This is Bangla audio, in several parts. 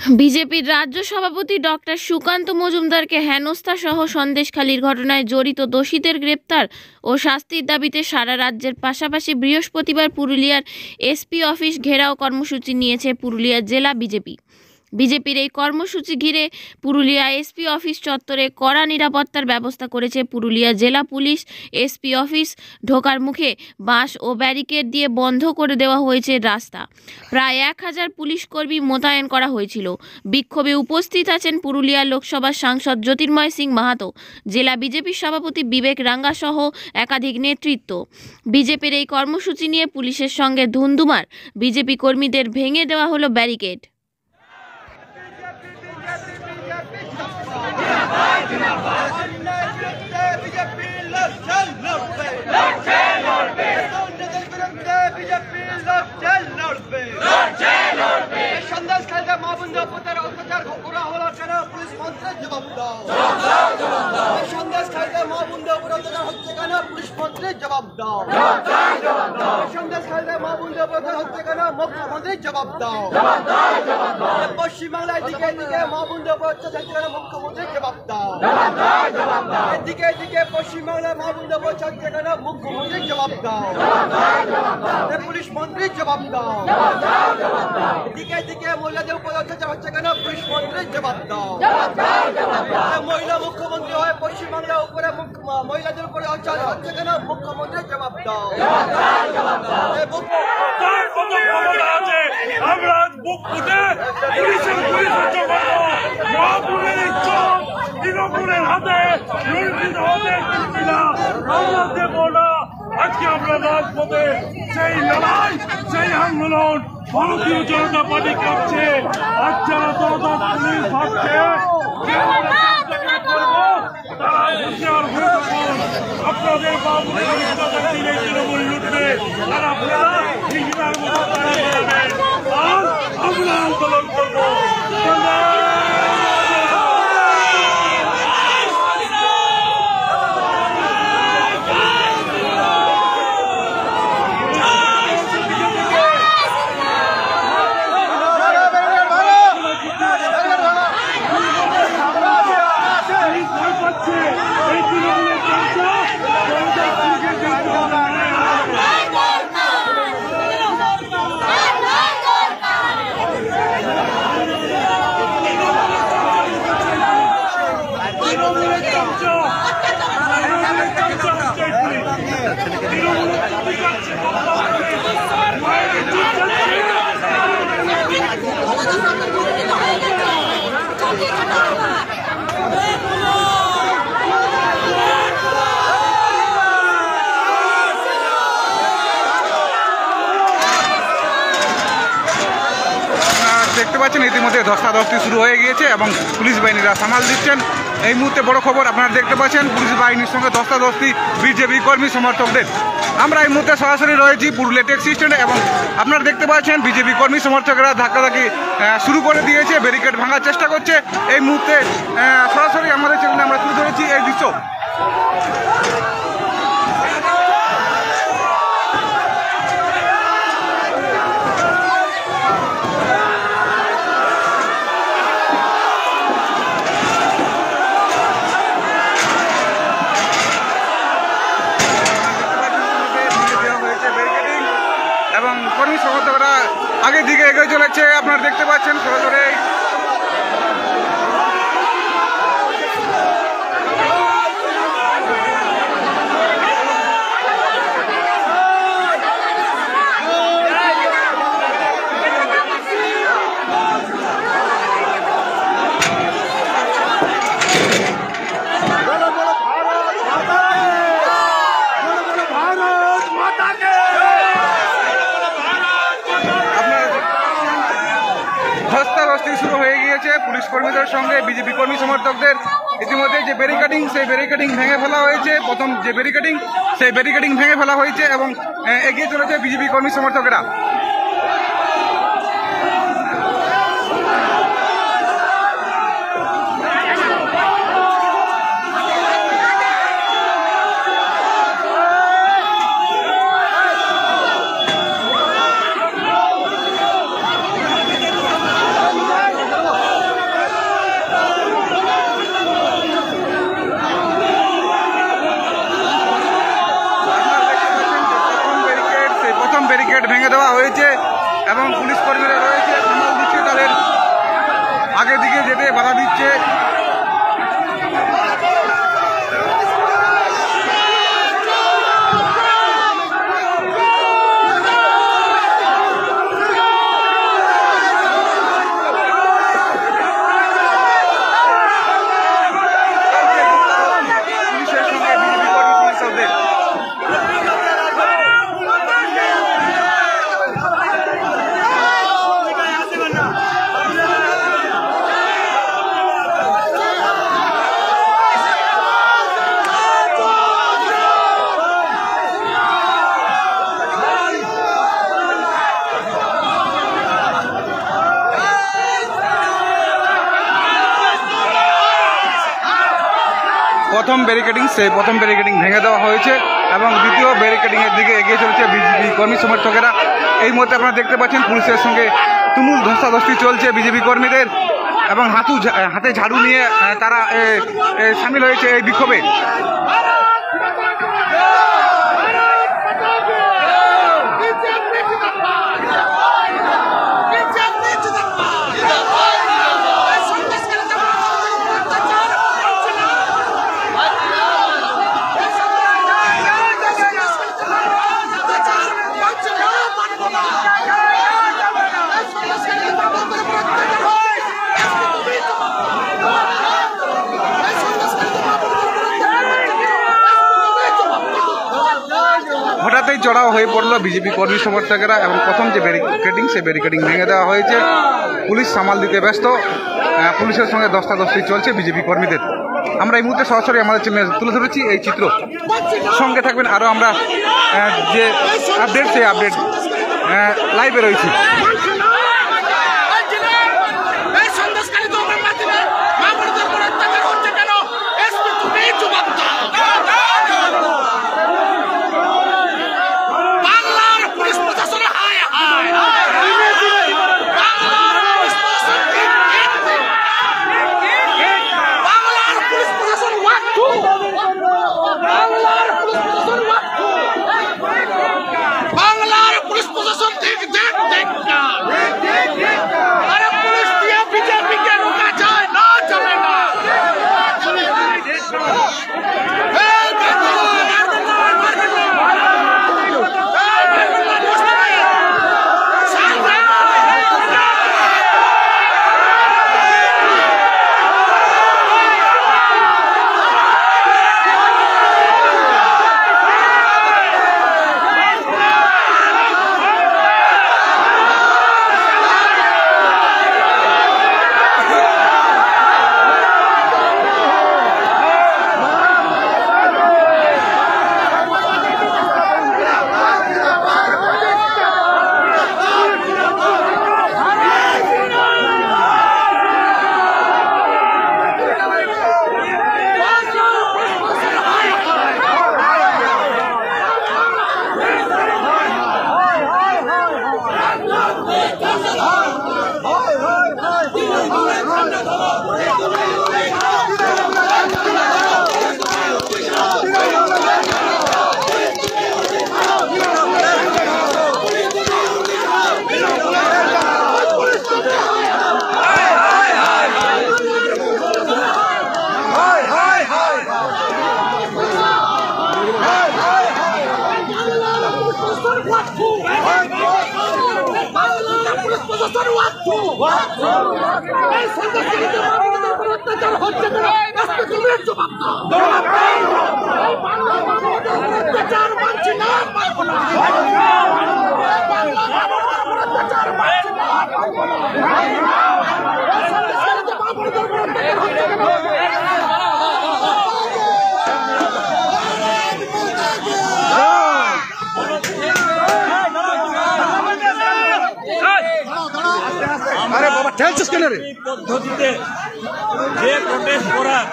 বিজেপির রাজ্য সভাপতি ডক্টর সুকান্ত মজুমদারকে হেনস্থা সহ সন্দেশখালির ঘটনায় জড়িত দোষীদের গ্রেপ্তার ও শাস্তির দাবিতে সারা রাজ্যের পাশাপাশি বৃহস্পতিবার পুরুলিয়ার এসপি অফিস ঘেরাও কর্মসূচি নিয়েছে পুরুলিয়া জেলা বিজেপি। বিজেপির এই কর্মসূচি ঘিরে পুরুলিয়া এসপি অফিস চত্বরে কড়া নিরাপত্তার ব্যবস্থা করেছে পুরুলিয়া জেলা পুলিশ। এসপি অফিস ঢোকার মুখে বাঁশ ও ব্যারিকেড দিয়ে বন্ধ করে দেওয়া হয়েছে রাস্তা। প্রায় 1000 পুলিশ কর্মী মোতায়েন করা হয়েছিল। বিক্ষোভে উপস্থিত আছেন পুরুলিয়া লোকসভার সাংসদ জ্যোতির্ময় সিং মাহাতো, জেলা বিজেপির সভাপতি বিবেক রাঙ্গা সহ একাধিক নেতৃত্ব। বিজেপির এই কর্মসূচি নিয়ে পুলিশের সঙ্গে ধুন্ধুমার। বিজেপি কর্মীদের ভেঙে দেওয়া হলো ব্যারিকেড। জবাব দাও, মুখ্যমন্ত্রী জবাব দাও। পশ্চিমবাংলায় দিকে দিকে মা বোনদের উপর অত্যাচার, মুখ্যমন্ত্রী জবাব দাও। দিকে দিকে পশ্চিমবাংলায় মা বোনদের উপর অত্যাচার, মুখ্যমন্ত্রী জবাব দাও। পুলিশ মন্ত্রী জবাব দাও। দিকে দিকে মহিলাদের উপর অত্যাচার হচ্ছে কেন, পুলিশ মন্ত্রী জবাব দাও। মহিলা মুখ্যমন্ত্রী হয় পশ্চিমবাংলার উপরে মহিলাদের উপরে অত্যাচার হচ্ছে কেন, মুখ্যমন্ত্রী জবাব দাও। আমরা বুক ফুটে পুলিশের তৃণমূলের হাতে লুণ্ঠিত হতে আমরা দেব না। আজকে আমরা রাজপথে সেই লড়াই, সেই আন্দোলন ভারতীয় জনতা পার্টি করছে। আজ যারা দল পুলিশ ভাবছে করবো, তারা হুঁশিয়ার হয়ে থাকুন। আপনাদের বাবুদের তৃণমূল লুটবে, তারা হিংসার মতো আর আমরা আন্দোলন করবো। দেখতে পাচ্ছেন ইতিমধ্যে ধস্তাধস্তি শুরু হয়ে গিয়েছে এবং পুলিশ বাহিনীরা সামাল দিচ্ছেন। এই মুহূর্তে বড় খবর আপনারা দেখতে পাচ্ছেন, পুলিশ বাহিনীর সঙ্গে ধস্তাধস্তি বিজেপি কর্মী সমর্থকদের। আমরা এই মুহূর্তে সরাসরি রয়েছি পুরুলিয়া ট্যাক্সি স্ট্যান্ডে এবং আপনারা দেখতে পাচ্ছেন বিজেপি কর্মী সমর্থকরা ধাক্কাধাক্কি শুরু করে দিয়েছে, ব্যারিকেড ভাঙার চেষ্টা করছে। এই মুহূর্তে সরাসরি আমাদের চ্যানেলে আমরা তুলে ধরেছি এই দৃশ্য। এবং কর্মী সমর্থকরা আগের দিকে এগিয়ে চলেছে, আপনারা দেখতে পাচ্ছেন সরাসরি। ধস্তাধস্তি শুরু হয়ে গিয়েছে পুলিশ কর্মীদের সঙ্গে বিজেপি কর্মী সমর্থকদের। ইতিমধ্যে যে ব্যারিকেডিং, সেই ব্যারিকেডিং ভেঙে ফেলা হয়েছে। প্রথম যে ব্যারিকেডিং, সেই ব্যারিকেডিং ভেঙে ফেলা হয়েছে এবং এগিয়ে চলেছে বিজেপি কর্মী সমর্থকেরা। প্রথম ব্যারিকেডিং সেই প্রথম ব্যারিকেডিং ভেঙে দেওয়া হয়েছে এবং দ্বিতীয় ব্যারিকেডিংয়ের দিকে এগিয়ে চলেছে বিজেপি কর্মী সমর্থকেরা। এই মুহূর্তে আপনারা দেখতে পাচ্ছেন পুলিশের সঙ্গে তুমুল ধস্তাধস্তি চলছে বিজেপি কর্মীদের এবং হাতে ঝাড়ু নিয়ে তারা সামিল হয়েছে এই বিক্ষোভে। হঠাৎই চড়াও হয়ে পড়লো বিজেপি কর্মী সমর্থকেরা এবং প্রথম যে ব্যারিকেডিং সেই ব্যারিকেডিং ভেঙে দেওয়া হয়েছে। পুলিশ সামাল দিতে ব্যস্ত, পুলিশের সঙ্গে ধস্তাধস্তি চলছে বিজেপি কর্মীদের। আমরা এই মুহূর্তে সরাসরি আমাদের চ্যানেলে তুলে ধরেছি এই চিত্র। সঙ্গে থাকবেন আরও আমরা যে আপডেট সেই আপডেট লাইভে রয়েছি। পদ্ধতিতে যে প্রোটেস্ট করার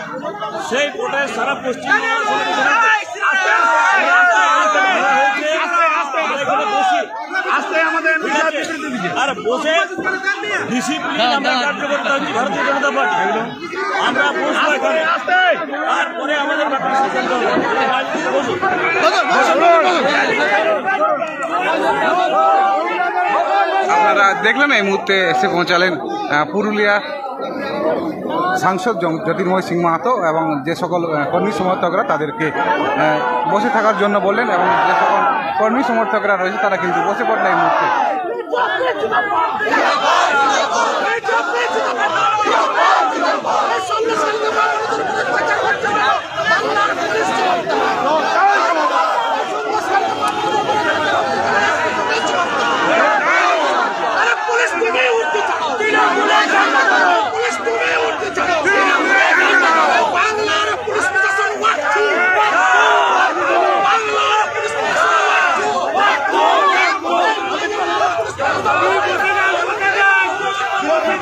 সেই প্রোটেস্ট সারা আর বসে ডিসিপ্লিন আমরা কার্যকর করছি ভারতীয় জনতা পার্টি। আমরা বসবো এখানে, তারপরে আমাদের আপনারা দেখলেন এই মুহূর্তে এসে পৌঁছালেন পুরুলিয়া সাংসদ জ্যোতির্ময় সিং মাহাতো এবং যে সকল কর্মী সমর্থকরা তাদেরকে বসে থাকার জন্য বললেন এবং যে সকল কর্মী সমর্থকরা রয়েছে তারা কিন্তু বসে পড়লেন এই মুহূর্তে।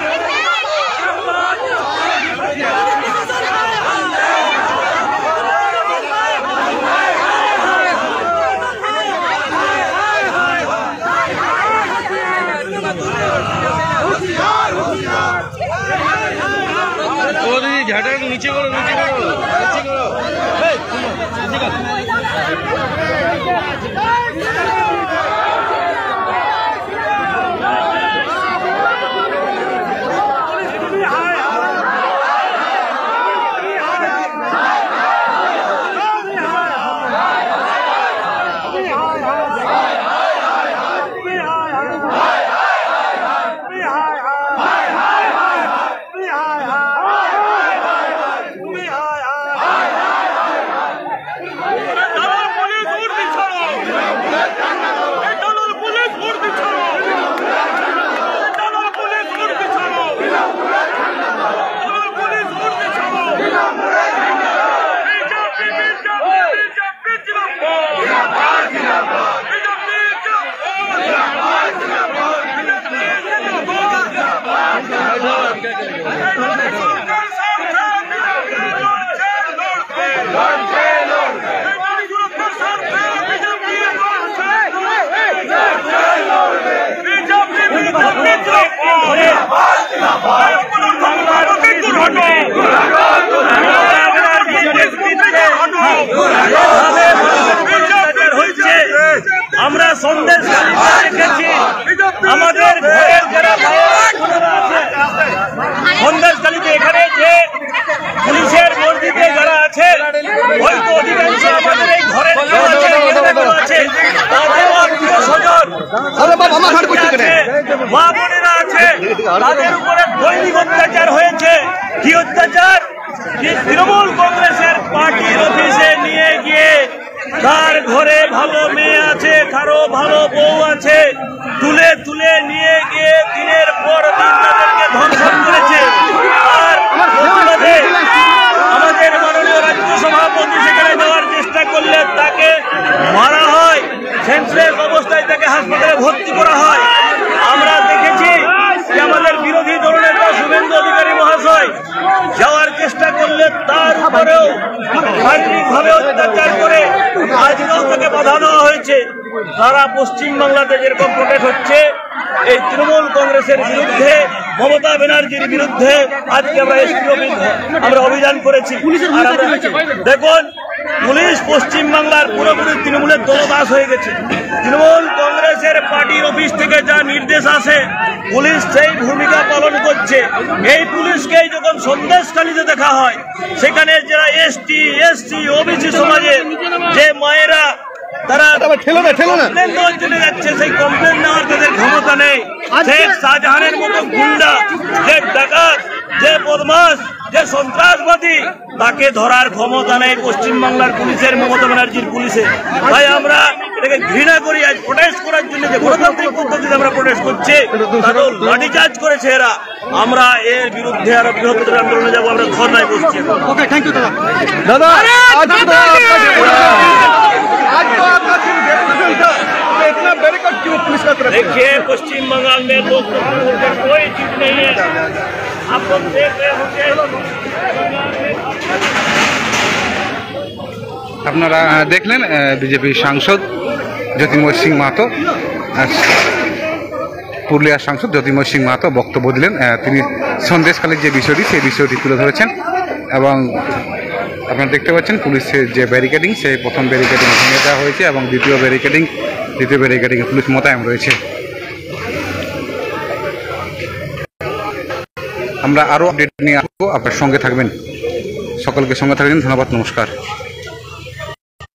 Yeah. আমরা সন্দেশ দেখেছি আমাদের ঘরের যারা সন্দেশখালীতে এখানে যে পুলিশের বর্দিতে যারা আছে হয়তো অধিকাংশ আমাদের এই ঘরের আছে তাদের আত্মীয় স্বজন মা বোনেরা আছে তাদের উপরে দৈনিক অত্যাচার হয়েছে। কি অত্যাচার? তৃণমূল কংগ্রেসের পার্টির অফিসে নিয়ে গিয়ে তার ঘরে ভালো মেয়ে আছে, কারো ভালো বউ আছে, তুলে তুলে নিয়ে গিয়ে দিনের পর দিন তাদেরকে ধর্ষণ করেছে। আর প্রতিবাদে আমাদের মাননীয় রাজ্য সভাপতি সেখানে যাওয়ার চেষ্টা করলে তাকে মারা হয়, সেন্সলেস অবস্থায় তাকে হাসপাতালে ভর্তি করা হয়। আমরা দেখেছি যে আমাদের বিরোধী দলনেতা শুভেন্দু অধিকারী মহাশয় যাওয়ার চেষ্টা করলে তার উপরেও শারীরিকভাবে অত্যাচার করে আজকেও তাকে বাধা দেওয়া হয়েছে। সারা পশ্চিমবাংলাতে যেরকম প্রোটেস্ট হচ্ছে এই তৃণমূল কংগ্রেসের বিরুদ্ধে, মমতা ব্যানার্জির বিরুদ্ধে আজকে আমরা এসপি অফিস আমরা অভিযান করেছি। দেখুন, পুলিশ পশ্চিমবাংলার পুরোপুরি তৃণমূলের দলদাস হয়ে গেছে। তৃণমূল কংগ্রেসের পার্টির অফিস থেকে যা নির্দেশ আসে পুলিশ সেই ভূমিকা পালন করছে। এই পুলিশকেই যখন সন্দেশখালীতে দেখা হয় সেখানে যারা এসটি, এসসি, ওবিসি সমাজের যে মায়েরা তারা কমপ্লেন দেওয়ার জন্য যাচ্ছে, সেই কমপ্লেন নেওয়ার তাদের ক্ষমতা নেই। শেখ শাহজাহানের মতো গুন্ডা, যে ডাকাত, যে বদমাস, যে সন্ত্রাসবাদী, তাকে ধরার ক্ষমতা নেই পশ্চিমবাংলার পুলিশের, মমতা ব্যানার্জির পুলিশে। তাই আমরা এটাকে ঘৃণা করি। আজ প্রোটেস্ট করার জন্য যে গণতান্ত্রিক পদ্ধতিতে আমরা প্রোটেস্ট করছি তারও লাঠিচার্জ করেছে এরা। আমরা এর বিরুদ্ধে আরো বৃহত্তর আন্দোলনে যাবো, আমরা ধর্নায় বসছি। ওকে, থ্যাংক ইউ দাদা। देखिए, पश्चिम बंगाल में लोकतंत्र का कोई चीज नहीं है। आप लोग देख रहे होंगे আপনারা দেখলেন বিজেপি সাংসদ জ্যোতির্ময় সিং মাহাতো, পুরুলিয়ার সাংসদ জ্যোতির্ময় সিং মাহাতো বক্তব্য দিলেন। তিনি সন্দেশখালীর যে বিষয়টি সেই বিষয়টি তুলে ধরেছেন এবং আপনারা দেখতে পাচ্ছেন পুলিশের যে ব্যারিকেডিং, সেই প্রথম ব্যারিকেডিং ভেঙে দেওয়া হয়েছে এবং দ্বিতীয় ব্যারিকেডিংয়ে পুলিশ মোতায়েন রয়েছে। আমরা আরও আপডেট নিয়ে আসবো, আপনার সঙ্গে থাকবেন। সকলকে সঙ্গে থাকবেন। ধন্যবাদ, নমস্কার।